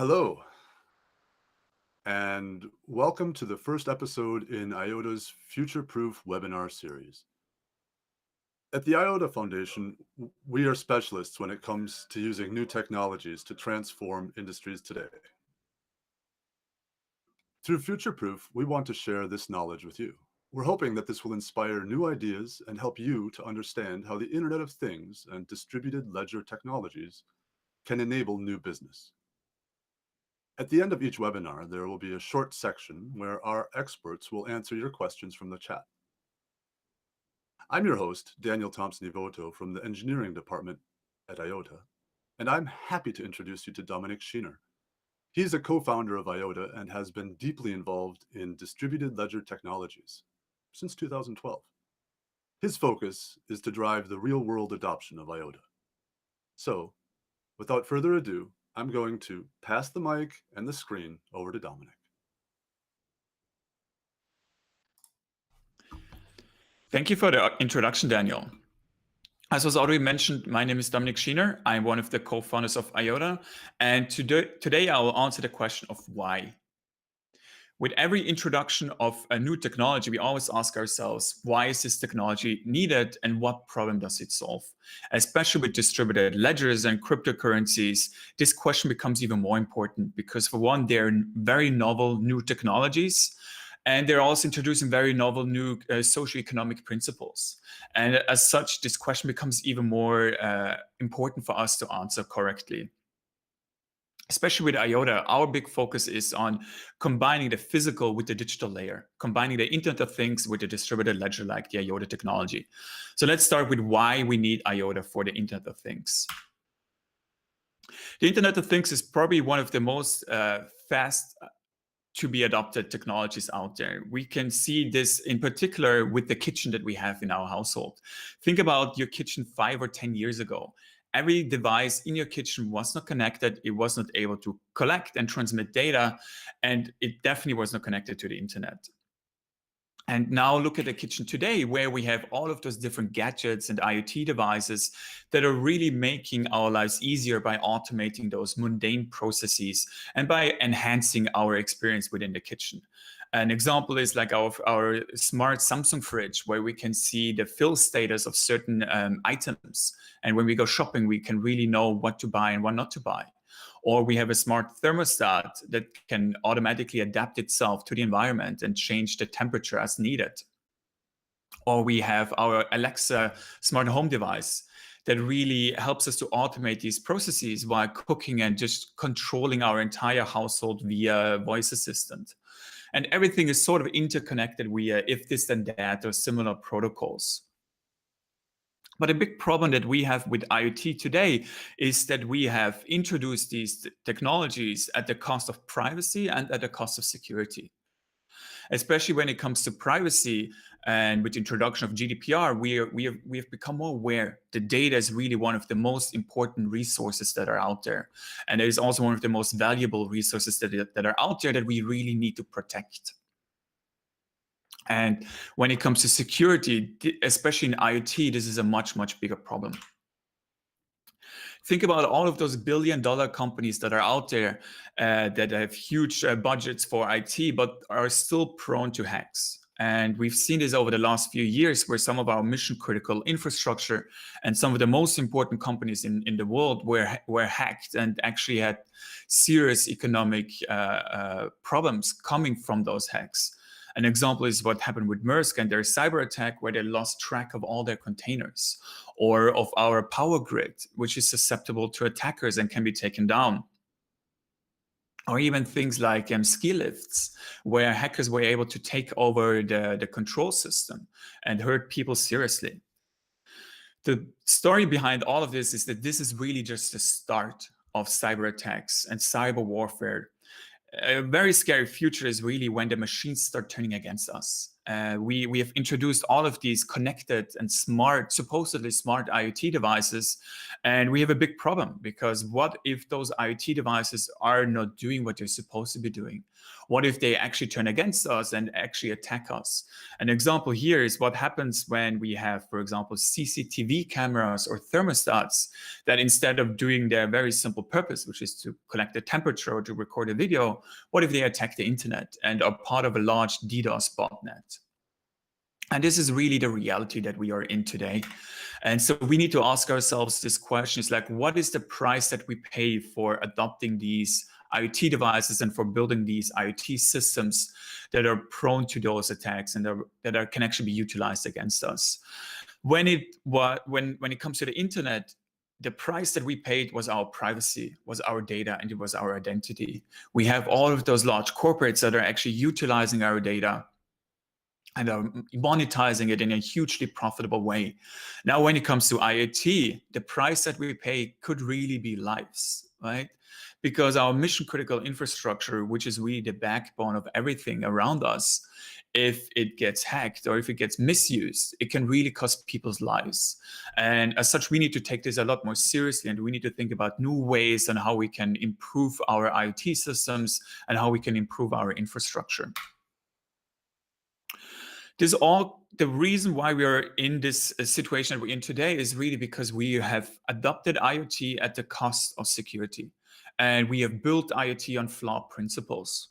Hello, and welcome to the first episode in IOTA's Future Proof webinar series. At the IOTA Foundation, we are specialists when it comes to using new technologies to transform industries today. Through Future Proof, we want to share this knowledge with you. We're hoping that this will inspire new ideas and help you to understand how the Internet of Things and distributed ledger technologies can enable new business. At the end of each webinar, there will be a short section where our experts will answer your questions from the chat. I'm your host, Daniel Thompson-Ivoto from the Engineering Department at IOTA, and I'm happy to introduce you to Dominik Schiener. He's a co-founder of IOTA and has been deeply involved in distributed ledger technologies since 2012. His focus is to drive the real-world adoption of IOTA. So, without further ado, I'm going to pass the mic and the screen over to Dominik. Thank you for the introduction, Daniel. As was already mentioned, my name is Dominik Schiener. I'm one of the co-founders of IOTA, and today I will answer the question of why. With every introduction of a new technology, we always ask ourselves, why is this technology needed and what problem does it solve? Especially with distributed ledgers and cryptocurrencies, this question becomes even more important because, for one, they're very novel new technologies, and they're also introducing very novel new socioeconomic principles. And as such, this question becomes even more important for us to answer correctly. Especially with IOTA, our big focus is on combining the physical with the digital layer, combining the Internet of Things with the distributed ledger like the IOTA technology. So let's start with why we need IOTA for the Internet of Things. The Internet of Things is probably one of the most fast to be adopted technologies out there. We can see this in particular with the kitchen that we have in our household. Think about your kitchen 5 or 10 years ago. Every device in your kitchen was not connected. It was not able to collect and transmit data, and it definitely was not connected to the internet. And now look at the kitchen today, where we have all of those different gadgets and IoT devices that are really making our lives easier by automating those mundane processes and by enhancing our experience within the kitchen. An example is like our smart Samsung fridge, where we can see the fill status of certain items. And when we go shopping, we can really know what to buy and what not to buy. Or we have a smart thermostat that can automatically adapt itself to the environment and change the temperature as needed. Or we have our Alexa smart home device that really helps us to automate these processes while cooking and just controlling our entire household via voice assistant. And everything is sort of interconnected via if this then that or similar protocols. But a big problem that we have with IoT today is that we have introduced these technologies at the cost of privacy and at the cost of security. Especially when it comes to privacy, and with the introduction of GDPR, we have become more aware that data is really one of the most important resources that are out there. And it is also one of the most valuable resources that are out there that we really need to protect. And when it comes to security, especially in IoT, this is a much, much bigger problem. Think about all of those billion-dollar companies that are out there that have huge budgets for IT, but are still prone to hacks. And we've seen this over the last few years, where some of our mission-critical infrastructure and some of the most important companies in the world were hacked and actually had serious economic problems coming from those hacks. An example is what happened with Maersk and their cyber attack, where they lost track of all their containers, or of our power grid, which is susceptible to attackers and can be taken down. Or even things like ski lifts, where hackers were able to take over the control system and hurt people seriously. The story behind all of this is that this is really just the start of cyber attacks and cyber warfare. A very scary future is really when the machines start turning against us. We have introduced all of these connected and smart, supposedly smart IoT devices, and we have a big problem, because what if those IoT devices are not doing what they're supposed to be doing? What if they actually turn against us and actually attack us? An example here is what happens when we have, for example, CCTV cameras or thermostats that, instead of doing their very simple purpose, which is to collect the temperature or to record a video, what if they attack the internet and are part of a large DDoS botnet? And this is really the reality that we are in today. And so we need to ask ourselves this question: is like, what is the price that we pay for adopting these IoT devices and for building these IoT systems that are prone to those attacks and that can actually be utilized against us? When it comes to the internet, the price that we paid was our privacy, was our data, and it was our identity. We have all of those large corporates that are actually utilizing our data and are monetizing it in a hugely profitable way. Now, when it comes to IoT, the price that we pay could really be lives, right? Because our mission critical infrastructure, which is really the backbone of everything around us, if it gets hacked or if it gets misused, it can really cost people's lives. And as such, we need to take this a lot more seriously, and we need to think about new ways on how we can improve our IoT systems and how we can improve our infrastructure. The reason why we are in this situation that we're in today is really because we have adopted IoT at the cost of security, and we have built IoT on flawed principles.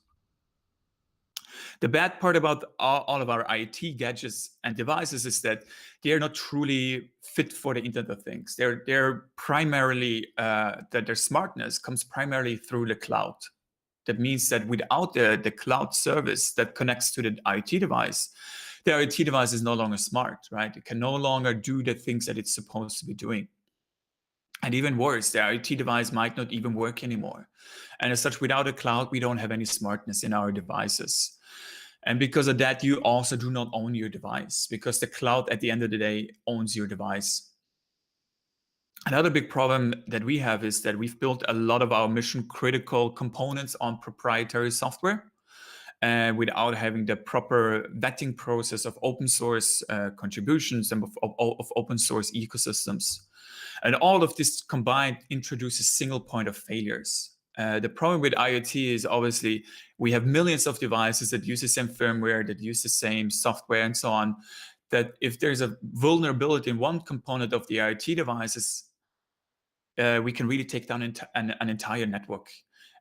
The bad part about all of our IoT gadgets and devices is that they are not truly fit for the Internet of Things. They're primarily that their smartness comes primarily through the cloud. That means that without the cloud service that connects to the IoT device, the IoT device is no longer smart, right? It can no longer do the things that it's supposed to be doing. And even worse, the IoT device might not even work anymore. And as such, without a cloud, we don't have any smartness in our devices. And because of that, you also do not own your device, because the cloud at the end of the day owns your device. Another big problem that we have is that we've built a lot of our mission critical components on proprietary software, without having the proper vetting process of open source contributions and of open source ecosystems. And all of this combined introduces single point of failures. The problem with IoT is obviously we have millions of devices that use the same firmware, that use the same software and so on, that if there's a vulnerability in one component of the IoT devices, we can really take down an entire network.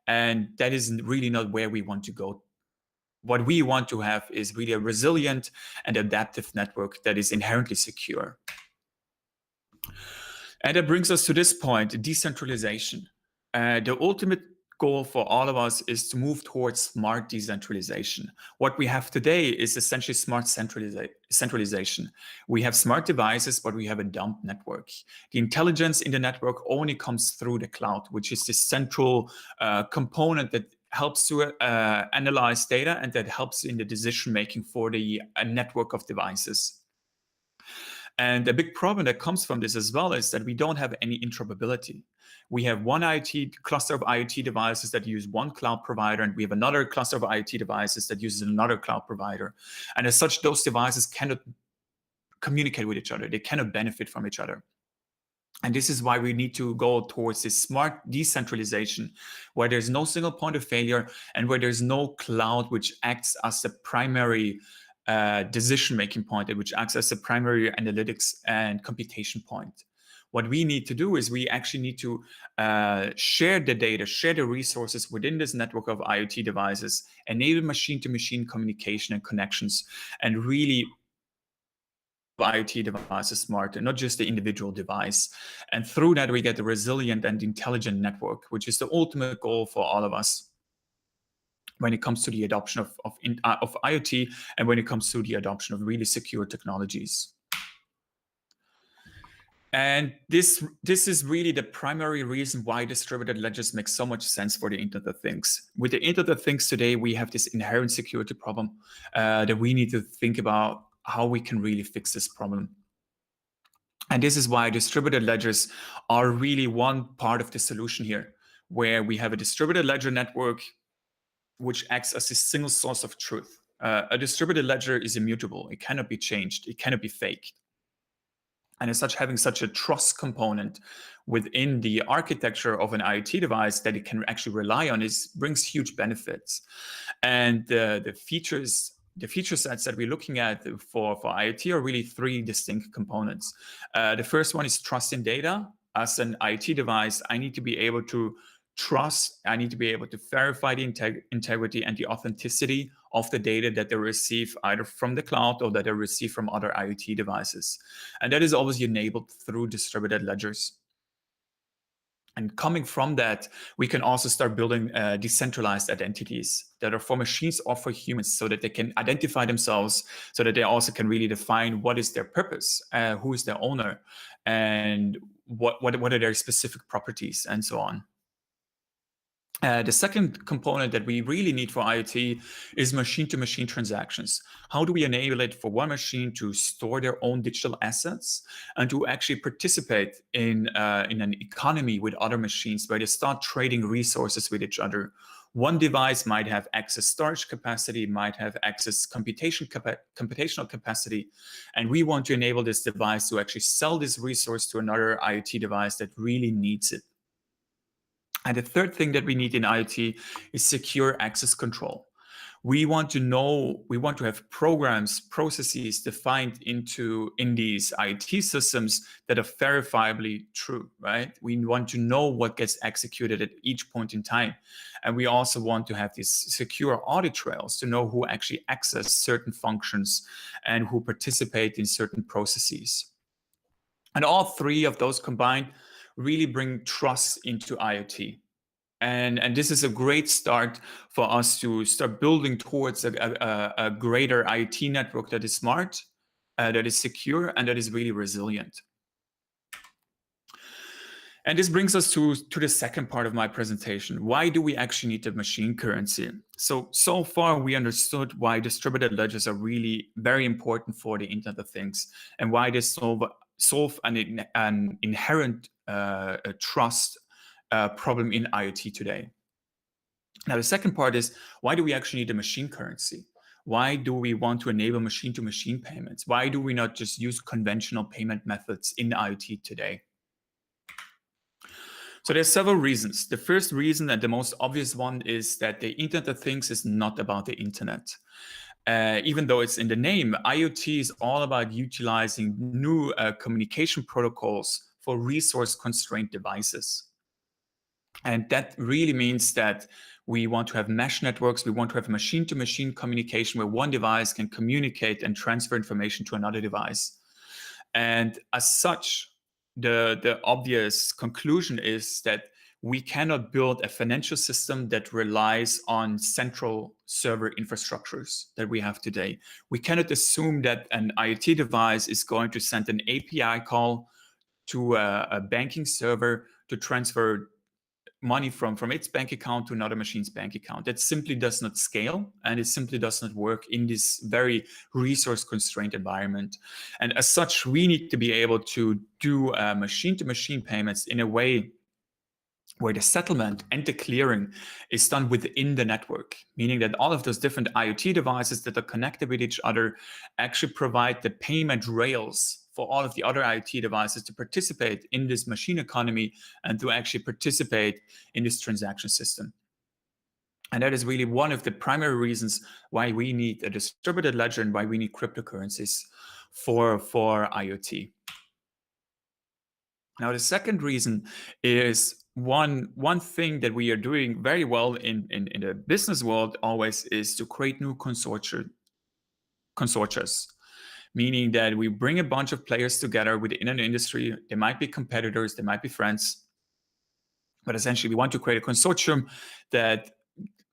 And that is really not where we want to go. What we want to have is really a resilient and adaptive network that is inherently secure. And that brings us to this point, decentralization. The ultimate goal for all of us is to move towards smart decentralization. What we have today is essentially smart centralization. We have smart devices, but we have a dumb network. The intelligence in the network only comes through the cloud, which is the central component that helps to analyze data and that helps in the decision making for the network of devices. And a big problem that comes from this as well is that we don't have any interoperability. We have one IoT cluster of IoT devices that use one cloud provider, and we have another cluster of IoT devices that uses another cloud provider. And as such, those devices cannot communicate with each other. They cannot benefit from each other. And this is why we need to go towards this smart decentralization, where there's no single point of failure and where there's no cloud which acts as the primary decision-making point, which acts as the primary analytics and computation point. What we need to do is we actually need to share the data, share the resources within this network of IoT devices, enable machine-to-machine communication and connections, and really IoT devices smarter, not just the individual device. And through that, we get a resilient and intelligent network, which is the ultimate goal for all of us when it comes to the adoption of IoT and when it comes to the adoption of really secure technologies. And this is really the primary reason why distributed ledgers make so much sense for the Internet of Things. With the Internet of Things today, we have this inherent security problem that we need to think about how we can really fix this problem. And this is why distributed ledgers are really one part of the solution here, where we have a distributed ledger network which acts as a single source of truth. A distributed ledger is immutable. It cannot be changed. It cannot be faked. And as such, having such a trust component within the architecture of an IoT device that it can actually rely on brings huge benefits. And the feature sets that we're looking at for IoT are really three distinct components. The first one is trust in data. As an IoT device, I need to be able to trust, I need to be able to verify the integrity and the authenticity of the data that they receive either from the cloud or that they receive from other IoT devices. And that is always enabled through distributed ledgers. And coming from that, we can also start building decentralized identities that are for machines or for humans so that they can identify themselves, so that they also can really define what is their purpose, who is their owner, and what are their specific properties, and so on. The second component that we really need for IoT is machine-to-machine transactions. How do we enable it for one machine to store their own digital assets and to actually participate in an economy with other machines where they start trading resources with each other? One device might have excess storage capacity, might have excess computational capacity, and we want to enable this device to actually sell this resource to another IoT device that really needs it. And the third thing that we need in IoT is secure access control. We want to have programs, processes defined in these IoT systems that are verifiably true, right? We want to know what gets executed at each point in time. And we also want to have these secure audit trails to know who actually access certain functions and who participate in certain processes. And all three of those combined really bring trust into IoT. And this is a great start for us to start building towards a greater IoT network that is smart, that is secure, and that is really resilient. And this brings us to the second part of my presentation. Why do we actually need the machine currency? So far, we understood why distributed ledgers are really very important for the Internet of Things and why they solve an inherent trust problem in IoT today. Now, the second part is, why do we actually need a machine currency? Why do we want to enable machine-to-machine payments? Why do we not just use conventional payment methods in IoT today? So there's several reasons. The first reason, and the most obvious one, is that the Internet of Things is not about the internet. Even though it's in the name, IoT is all about utilizing new communication protocols for resource-constrained devices. And that really means that we want to have mesh networks. We want to have machine-to-machine communication where one device can communicate and transfer information to another device. And as such, the obvious conclusion is that we cannot build a financial system that relies on central server infrastructures that we have today. We cannot assume that an IoT device is going to send an API call to a banking server to transfer money from its bank account to another machine's bank account. That simply does not scale, and it simply does not work in this very resource-constrained environment. And as such, we need to be able to do machine-to-machine payments in a way where the settlement and the clearing is done within the network, meaning that all of those different IoT devices that are connected with each other actually provide the payment rails for all of the other IoT devices to participate in this machine economy and to actually participate in this transaction system. And that is really one of the primary reasons why we need a distributed ledger and why we need cryptocurrencies for IoT. Now, the second reason is one thing that we are doing very well in the business world always is to create new consortia, meaning that we bring a bunch of players together within an industry. They might be competitors, they might be friends, but essentially we want to create a consortium that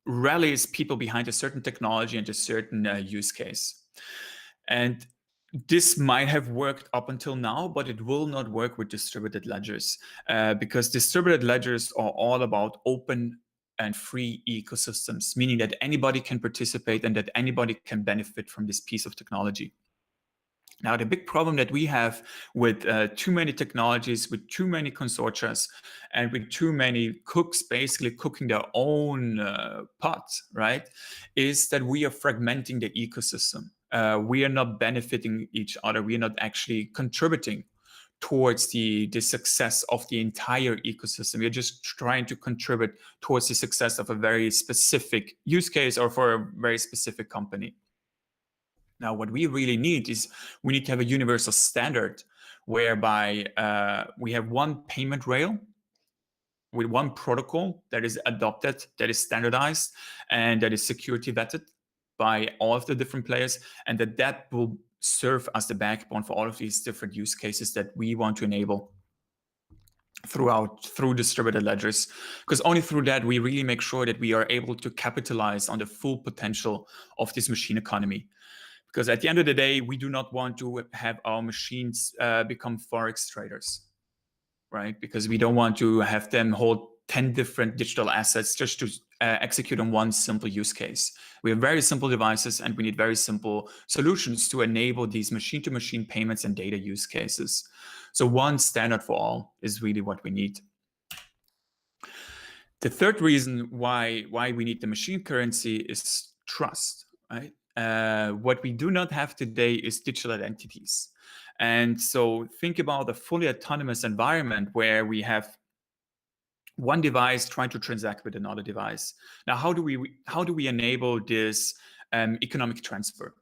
rallies people behind a certain technology and a certain use case. And this might have worked up until now, but it will not work with distributed ledgers because distributed ledgers are all about open and free ecosystems, meaning that anybody can participate and that anybody can benefit from this piece of technology. Now, the big problem that we have with too many technologies, with too many consortia, and with too many cooks basically cooking their own pot, right, is that we are fragmenting the ecosystem. We are not benefiting each other. We are not actually contributing towards the success of the entire ecosystem. We're just trying to contribute towards the success of a very specific use case or for a very specific company. Now, what we really need is we need to have a universal standard whereby we have one payment rail with one protocol that is adopted, that is standardized, and that is security vetted by all of the different players, and that will serve as the backbone for all of these different use cases that we want to enable through distributed ledgers, because only through that we really make sure that we are able to capitalize on the full potential of this machine economy. Because at the end of the day, we do not want to have our machines become forex traders, right? Because we don't want to have them hold 10 different digital assets just to execute on one simple use case. We have very simple devices and we need very simple solutions to enable these machine-to-machine payments and data use cases. So one standard for all is really what we need. The third reason why we need the machine currency is trust, right? What we do not have today is digital identities. And so think about a fully autonomous environment where we have one device trying to transact with another device. Now, how do we enable this economic transfer?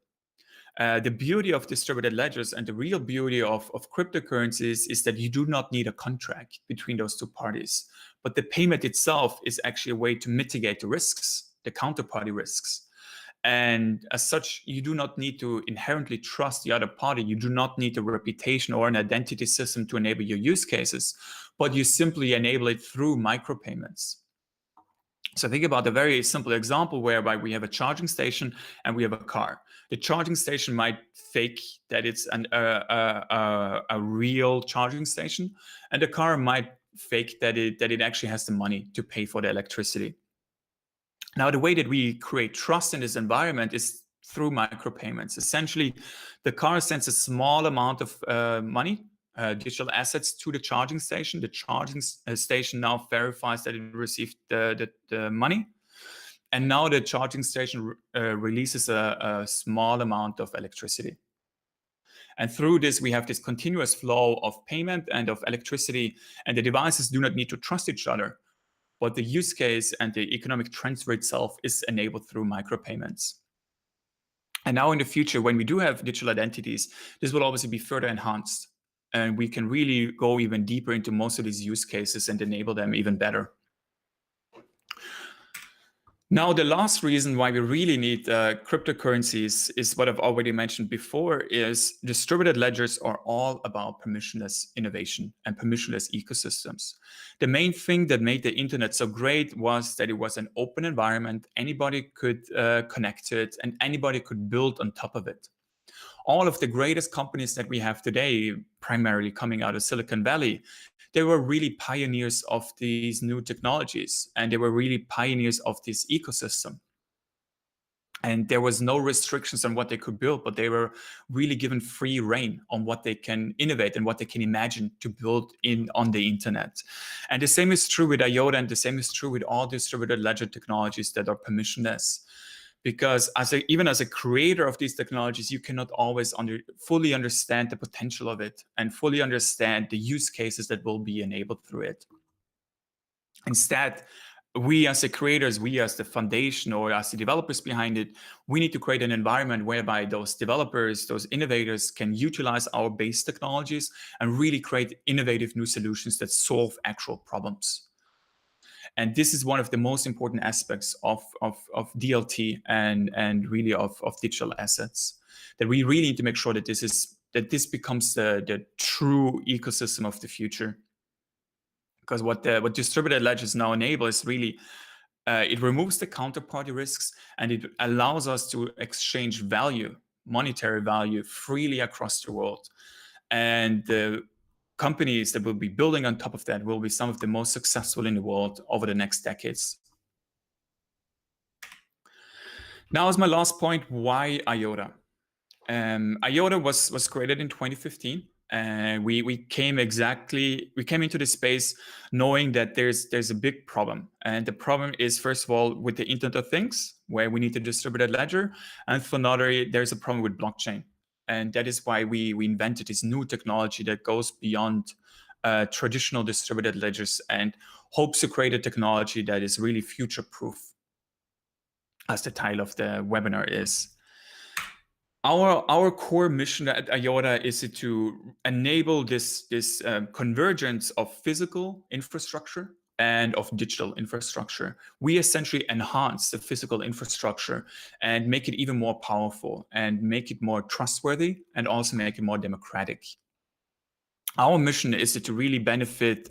The beauty of distributed ledgers and the real beauty of cryptocurrencies is that you do not need a contract between those two parties, but the payment itself is actually a way to mitigate the risks, the counterparty risks. And as such, you do not need to inherently trust the other party. You do not need a reputation or an identity system to enable your use cases, but you simply enable it through micropayments. So think about a very simple example whereby we have a charging station and we have a car. The charging station might fake that it's a real charging station, and the car might fake that it actually has the money to pay for the electricity. Now, the way that we create trust in this environment is through micropayments. Essentially, the car sends a small amount of money, digital assets, to the charging station. The charging station now verifies that it received the money. And now the charging station releases a small amount of electricity. And through this, we have this continuous flow of payment and of electricity, and the devices do not need to trust each other. But the use case and the economic transfer itself is enabled through micropayments. And now in the future, when we do have digital identities, this will obviously be further enhanced. And we can really go even deeper into most of these use cases and enable them even better. Now, the last reason why we really need cryptocurrencies is what I've already mentioned before, is distributed ledgers are all about permissionless innovation and permissionless ecosystems. The main thing that made the internet so great was that it was an open environment. Anybody could connect to it and anybody could build on top of it. All of the greatest companies that we have today, primarily coming out of Silicon Valley, they were really pioneers of these new technologies, and they were really pioneers of this ecosystem. And there was no restrictions on what they could build, but they were really given free rein on what they can innovate and what they can imagine to build on the internet. And the same is true with IOTA, and the same is true with all distributed ledger technologies that are permissionless. Because even as a creator of these technologies, you cannot always fully understand the potential of it and fully understand the use cases that will be enabled through it. Instead, we as the creators, we as the foundation or as the developers behind it, we need to create an environment whereby those developers, those innovators can utilize our base technologies and really create innovative new solutions that solve actual problems. And this is one of the most important aspects of DLT and really of digital assets, that we really need to make sure that this becomes the true ecosystem of the future. Because what distributed ledgers now enable is really, it removes the counterparty risks and it allows us to exchange value, monetary value, freely across the world. And the companies that will be building on top of that will be some of the most successful in the world over the next decades. Now, as my last point, why IOTA? IOTA was created in 2015, and we came into this space knowing that there's a big problem, and the problem is, first of all, with the Internet of Things, where we need a distributed ledger, and for another, there's a problem with blockchain, and that is why we invented this new technology that goes beyond traditional distributed ledgers and hopes to create a technology that is really future-proof, as the title of the webinar is. Our core mission at IOTA is to enable this convergence of physical infrastructure and of digital infrastructure. We essentially enhance the physical infrastructure and make it even more powerful and make it more trustworthy and also make it more democratic. Our mission is to really benefit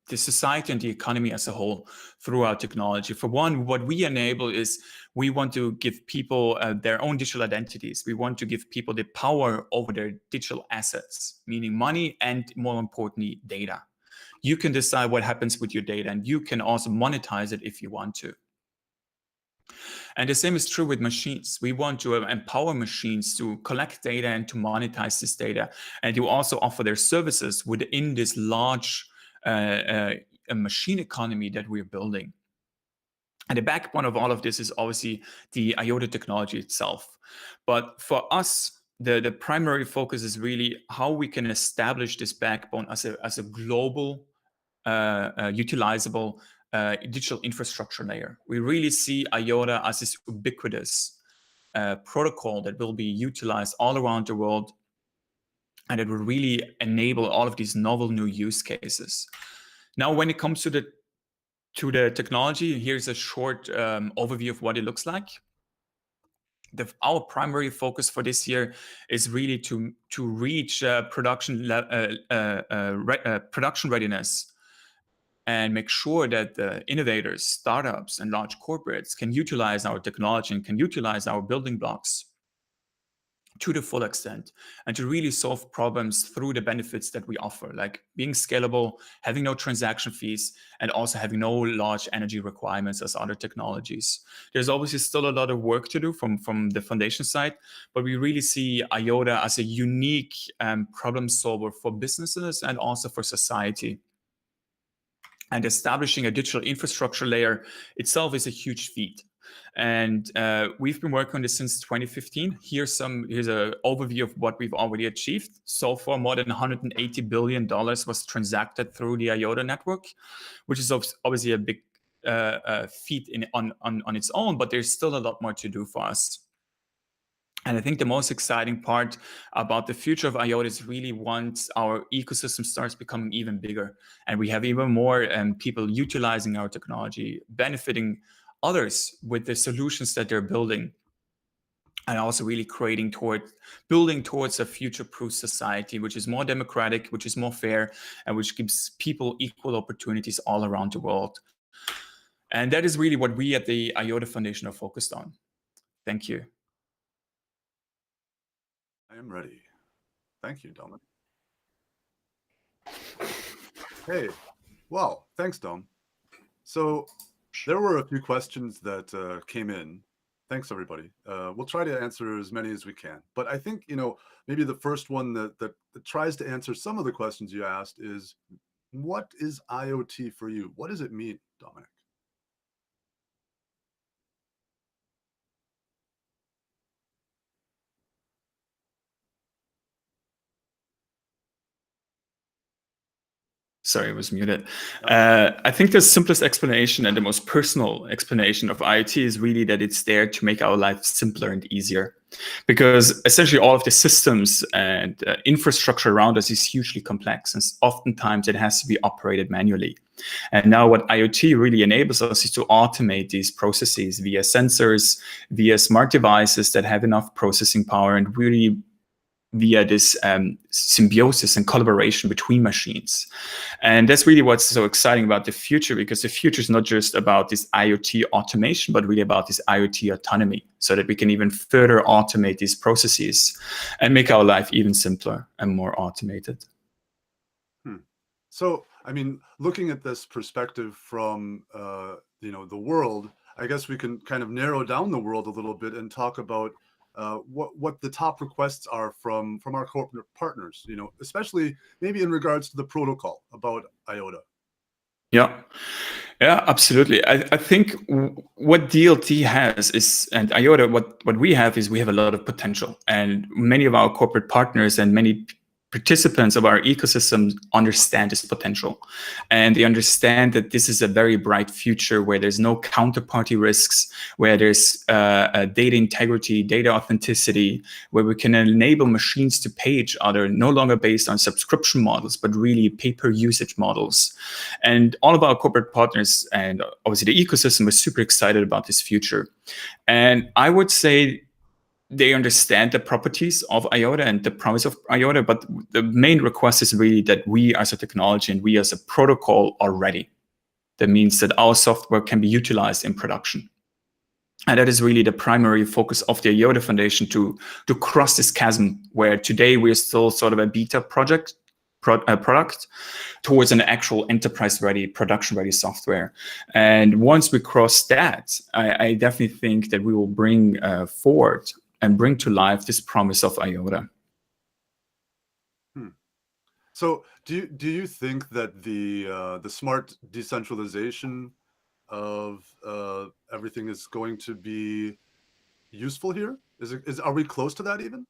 the society and the economy as a whole through our technology. For one, what we enable is we want to give people their own digital identities. We want to give people the power over their digital assets, meaning money and, more importantly, data. You can decide what happens with your data, and you can also monetize it if you want to. And the same is true with machines. We want to empower machines to collect data and to monetize this data, and to also offer their services within this large machine economy that we're building. And the backbone of all of this is obviously the IOTA technology itself. But for us, the primary focus is really how we can establish this backbone as a global, utilizable digital infrastructure layer. We really see IOTA as this ubiquitous protocol that will be utilized all around the world, and it will really enable all of these novel new use cases. Now, when it comes to the technology, here's a short overview of what it looks like. Our primary focus for this year is really to reach production readiness and make sure that the innovators, startups, and large corporates can utilize our technology and can utilize our building blocks to the full extent, and to really solve problems through the benefits that we offer, like being scalable, having no transaction fees, and also having no large energy requirements as other technologies. There's obviously still a lot of work to do from the foundation side, but we really see IOTA as a unique problem solver for businesses and also for society. And establishing a digital infrastructure layer itself is a huge feat. And we've been working on this since 2015. Here's an overview of what we've already achieved. So far, more than $180 billion was transacted through the IOTA network, which is obviously a big feat on its own, but there's still a lot more to do for us. And I think the most exciting part about the future of IOTA is really once our ecosystem starts becoming even bigger, and we have even more people utilizing our technology, benefiting others with the solutions that they're building, and also really building towards a future-proof society, which is more democratic, which is more fair, and which gives people equal opportunities all around the world. And that is really what we at the IOTA Foundation are focused on. Thank you. I am ready. Thank you, Dominik. Hey, well, thanks, Dom. So there were a few questions that came in. Thanks, everybody. We'll try to answer as many as we can. But I think, maybe the first one that tries to answer some of the questions you asked is, what is IoT for you? What does it mean, Dominik? Sorry, I was muted. I think the simplest explanation and the most personal explanation of IoT is really that it's there to make our life simpler and easier. Because essentially all of the systems and infrastructure around us is hugely complex, and oftentimes it has to be operated manually. And now what IoT really enables us is to automate these processes via sensors, via smart devices that have enough processing power, and really via this symbiosis and collaboration between machines. And that's really what's so exciting about the future, because the future is not just about this IoT automation, but really about this IoT autonomy, so that we can even further automate these processes and make our life even simpler and more automated. So, I mean, looking at this perspective from, the world, I guess we can kind of narrow down the world a little bit and talk about what the top requests are from our corporate partners, especially maybe in regards to the protocol about IOTA. Yeah. Yeah, absolutely. I think what DLT has is, and IOTA, what we have is we have a lot of potential. And many of our corporate partners and many participants of our ecosystem understand this potential. And they understand that this is a very bright future where there's no counterparty risks, where there's data integrity, data authenticity, where we can enable machines to pay each other, no longer based on subscription models, but really pay-per-usage models. And all of our corporate partners and obviously the ecosystem is super excited about this future. And I would say they understand the properties of IOTA and the promise of IOTA, but the main request is really that we as a technology and we as a protocol are ready. That means that our software can be utilized in production. And that is really the primary focus of the IOTA Foundation to cross this chasm where today we're still sort of a beta product towards an actual enterprise-ready, production-ready software. And once we cross that, I definitely think that we will bring forward and bring to life this promise of IOTA. So do you think that the smart decentralization of everything is going to be useful here? Are we close to that even?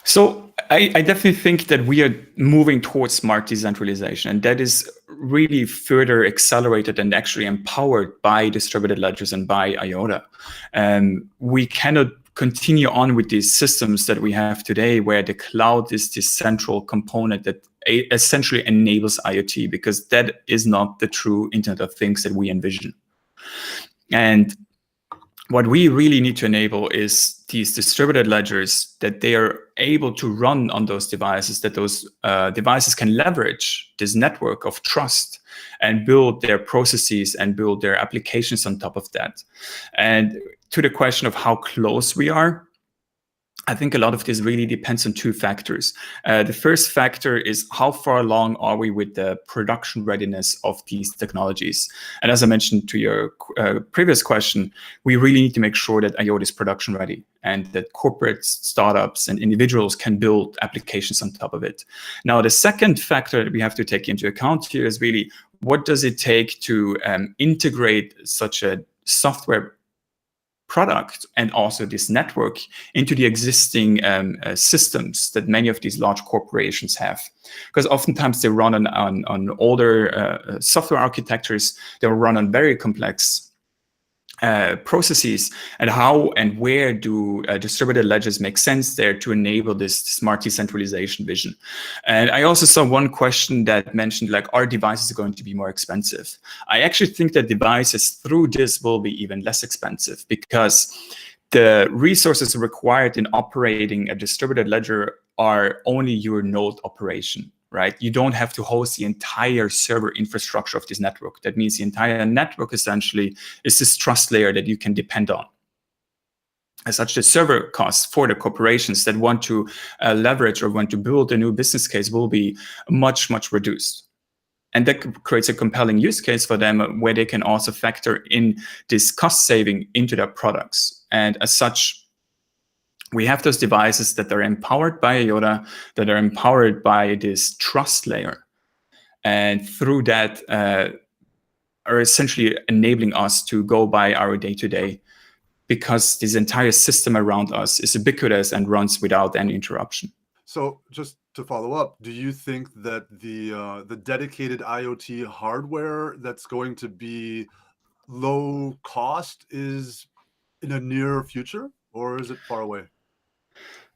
So I definitely think that we are moving towards smart decentralization, and that is really further accelerated and actually empowered by distributed ledgers and by IOTA. We cannot continue on with these systems that we have today, where the cloud is the central component that essentially enables IoT, because that is not the true Internet of Things that we envision. And what we really need to enable is these distributed ledgers, that they are able to run on those devices, that those devices can leverage this network of trust and build their processes and build their applications on top of that. And to the question of how close we are, I think a lot of this really depends on two factors. The first factor is how far along are we with the production readiness of these technologies? And as I mentioned to your previous question, we really need to make sure that IOTA is production ready and that corporate startups and individuals can build applications on top of it. Now, the second factor that we have to take into account here is really what does it take to integrate such a software product and also this network into the existing systems that many of these large corporations have. Because oftentimes they run on older software architectures, they run on very complex processes, and how and where do distributed ledgers make sense there to enable this smart decentralization vision. And I also saw one question that mentioned, like, are devices going to be more expensive? I actually think that devices through this will be even less expensive, because the resources required in operating a distributed ledger are only your node operation. Right? You don't have to host the entire server infrastructure of this network. That means the entire network essentially is this trust layer that you can depend on. As such, the server costs for the corporations that want to leverage or want to build a new business case will be much, much reduced. And that creates a compelling use case for them where they can also factor in this cost saving into their products. And as such, we have those devices that are empowered by IOTA, that are empowered by this trust layer. And through that, are essentially enabling us to go by our day-to-day, because this entire system around us is ubiquitous and runs without any interruption. So just to follow up, do you think that the dedicated IoT hardware that's going to be low cost is in a near future, or is it far away?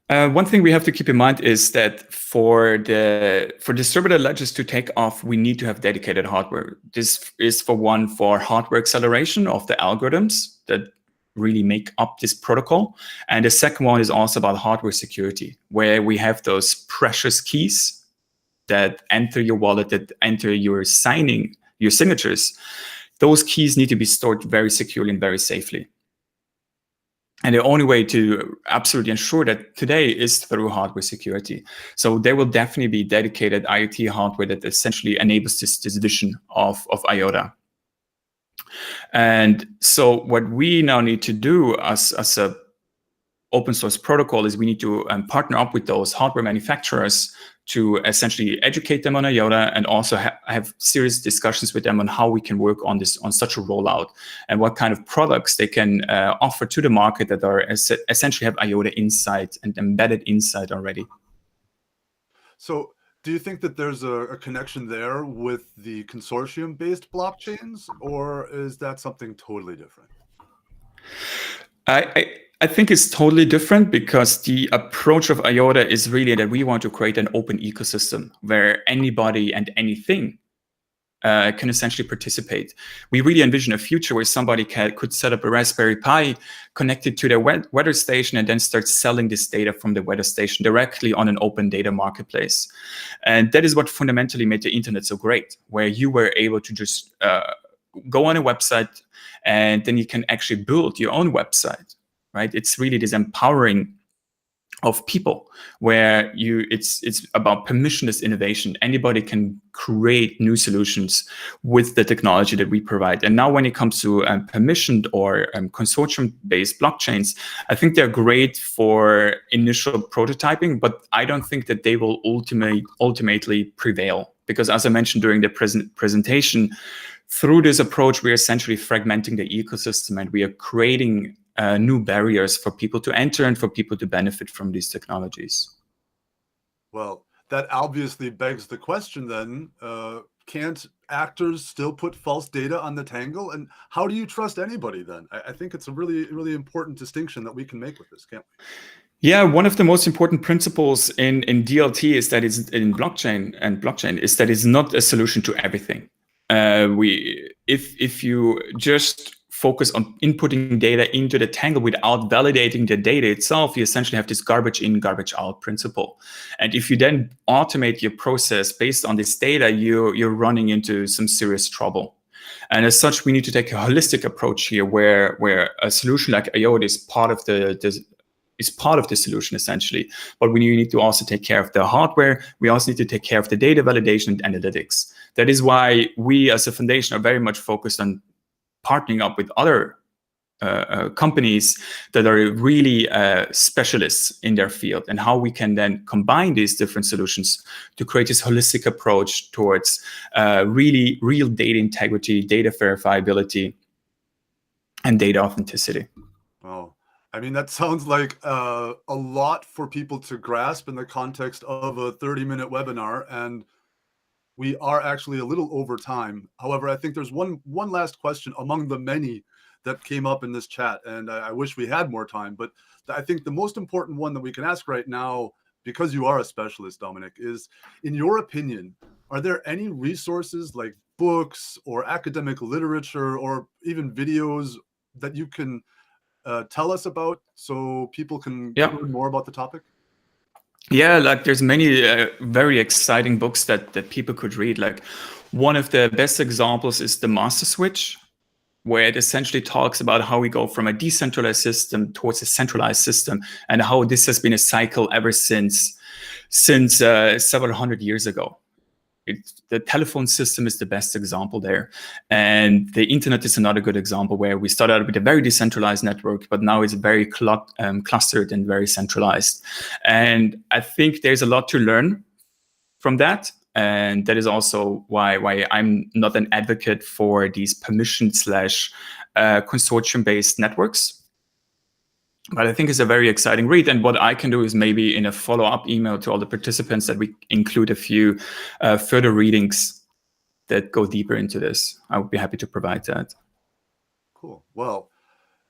One thing we have to keep in mind is that for distributed ledgers to take off, we need to have dedicated hardware. This is for hardware acceleration of the algorithms that really make up this protocol. And the second one is also about hardware security, where we have those precious keys that enter your wallet, that enter your signatures. Those keys need to be stored very securely and very safely. And the only way to absolutely ensure that today is through hardware security. So there will definitely be dedicated IoT hardware that essentially enables this vision of IOTA. And so what we now need to do as a open source protocol is we need to partner up with those hardware manufacturers to essentially educate them on IOTA and also have serious discussions with them on how we can work on such a rollout and what kind of products they can offer to the market that are essentially have IOTA inside and embedded inside already. So do you think that there's a connection there with the consortium-based blockchains, or is that something totally different? I think it's totally different because the approach of IOTA is really that we want to create an open ecosystem where anybody and anything can essentially participate. We really envision a future where somebody could set up a Raspberry Pi connected to their weather station and then start selling this data from the weather station directly on an open data marketplace. And that is what fundamentally made the internet so great, where you were able to just go on a website and then you can actually build your own website, right? It's really this empowering of people where it's about permissionless innovation. Anybody can create new solutions with the technology that we provide. And now when it comes to permissioned or consortium-based blockchains, I think they're great for initial prototyping, but I don't think that they will ultimately prevail. Because as I mentioned during the presentation, through this approach, we're essentially fragmenting the ecosystem and we are creating new barriers for people to enter and for people to benefit from these technologies. Well, that obviously begs the question then, can't actors still put false data on the Tangle? And how do you trust anybody then? I think it's a really, really important distinction that we can make with this, can't we? Yeah, one of the most important principles in DLT is that it's in blockchain is that it's not a solution to everything. If you just focus on inputting data into the Tangle without validating the data itself, you essentially have this garbage in, garbage out principle. And if you then automate your process based on this data, you're running into some serious trouble. And as such, we need to take a holistic approach here, where a solution like IOTA is part of the solution essentially. But we need to also take care of the hardware. We also need to take care of the data validation and analytics. That is why we as a foundation are very much focused on partnering up with other companies that are really specialists in their field and how we can then combine these different solutions to create this holistic approach towards really real data integrity, data verifiability, and data authenticity. Oh, I mean, that sounds like a lot for people to grasp in the context of a 30-minute webinar, and we are actually a little over time. However, I think there's one last question among the many that came up in this chat, and I wish we had more time, but I think the most important one that we can ask right now, because you are a specialist, Dominik, is, in your opinion, are there any resources like books or academic literature or even videos that you can tell us about so people can learn more about the topic? Yeah, like there's many very exciting books that people could read. Like one of the best examples is The Master Switch, where it essentially talks about how we go from a decentralized system towards a centralized system and how this has been a cycle ever since several hundred years ago. The telephone system is the best example there. And the internet is another good example where we started out with a very decentralized network, but now it's very clustered and very centralized. And I think there's a lot to learn from that. And that is also why I'm not an advocate for these permission / consortium-based networks. But I think it's a very exciting read. And what I can do is maybe in a follow-up email to all the participants that we include a few further readings that go deeper into this. I would be happy to provide that. Cool. Well,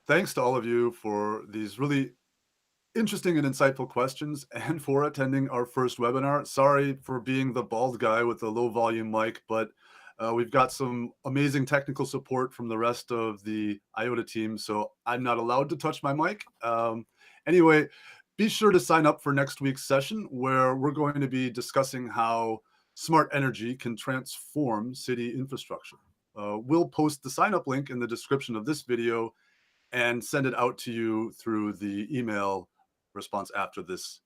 thanks to all of you for these really interesting and insightful questions and for attending our first webinar. Sorry for being the bald guy with the low volume mic, but we've got some amazing technical support from the rest of the IOTA team, so I'm not allowed to touch my mic. Anyway, be sure to sign up for next week's session where we're going to be discussing how smart energy can transform city infrastructure. We'll post the sign up link in the description of this video and send it out to you through the email response after this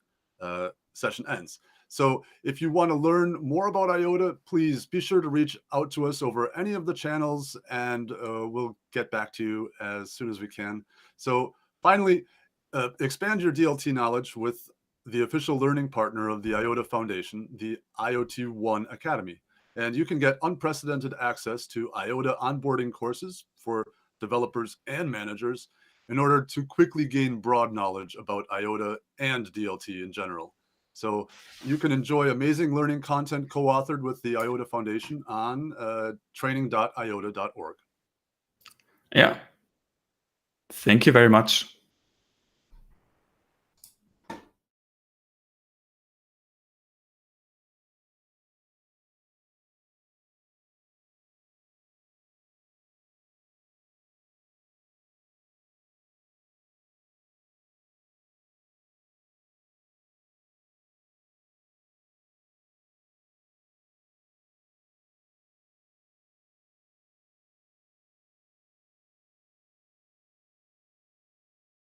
session ends. So if you want to learn more about IOTA, please be sure to reach out to us over any of the channels, and we'll get back to you as soon as we can. So finally, Expand your DLT knowledge with the official learning partner of the IOTA Foundation, the IoT One Academy. And you can get unprecedented access to IOTA onboarding courses for developers and managers in order to quickly gain broad knowledge about IOTA and DLT in general. So you can enjoy amazing learning content co-authored with the IOTA Foundation on training.iota.org. Yeah. Thank you very much.